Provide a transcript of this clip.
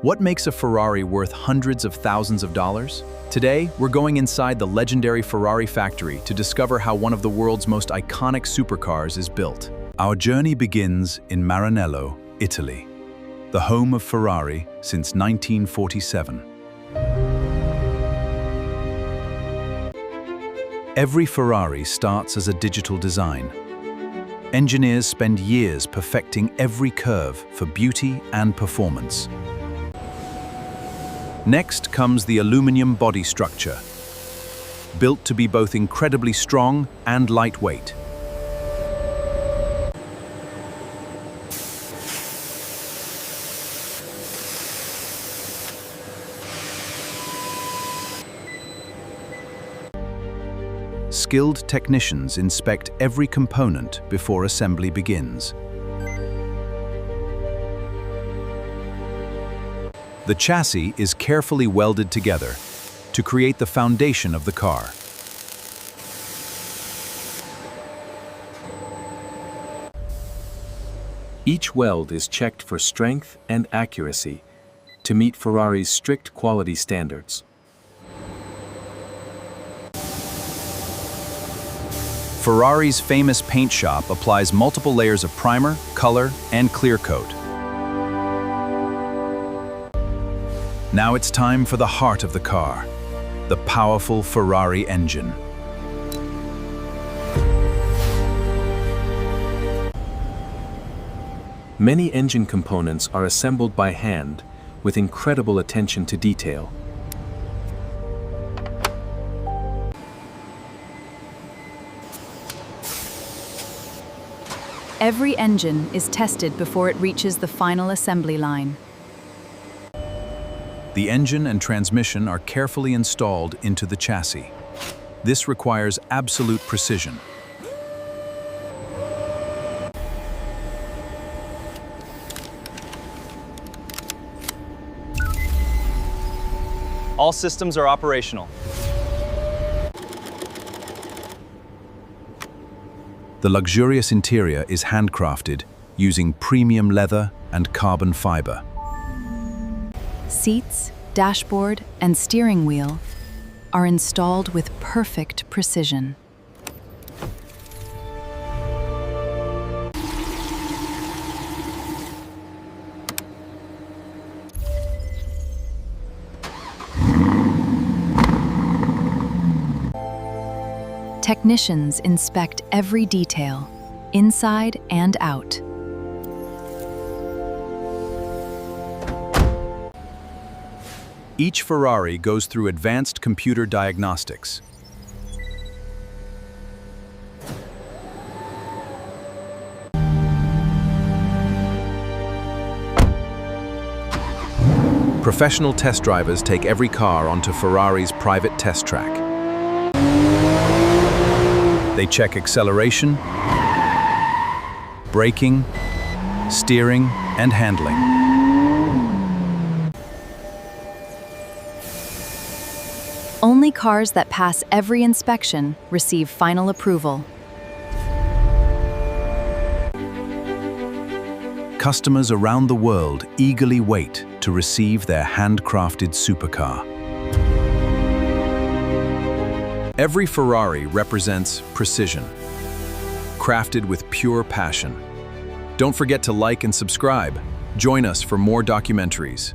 What makes a Ferrari worth hundreds of thousands of dollars? Today, we're going inside the legendary Ferrari factory to discover how one of the world's most iconic supercars is built. Our journey begins in Maranello, Italy, the home of Ferrari since 1947. Every Ferrari starts as a digital design. Engineers spend years perfecting every curve for beauty and performance. Next comes the aluminum body structure, built to be both incredibly strong and lightweight. Skilled technicians inspect every component before assembly begins. The chassis is carefully welded together to create the foundation of the car. Each weld is checked for strength and accuracy to meet Ferrari's strict quality standards. Ferrari's famous paint shop applies multiple layers of primer, color, and clear coat. Now it's time for the heart of the car, the powerful Ferrari engine. Many engine components are assembled by hand with incredible attention to detail. Every engine is tested before it reaches the final assembly line. The engine and transmission are carefully installed into the chassis. This requires absolute precision. All systems are operational. The luxurious interior is handcrafted using premium leather and carbon fiber. Seats, dashboard, and steering wheel are installed with perfect precision. Technicians inspect every detail, inside and out. Each Ferrari goes through advanced computer diagnostics. Professional test drivers take every car onto Ferrari's private test track. They check acceleration, braking, steering, and handling. Only cars that pass every inspection receive final approval. Customers around the world eagerly wait to receive their handcrafted supercar. Every Ferrari represents precision, crafted with pure passion. Don't forget to like and subscribe. Join us for more documentaries.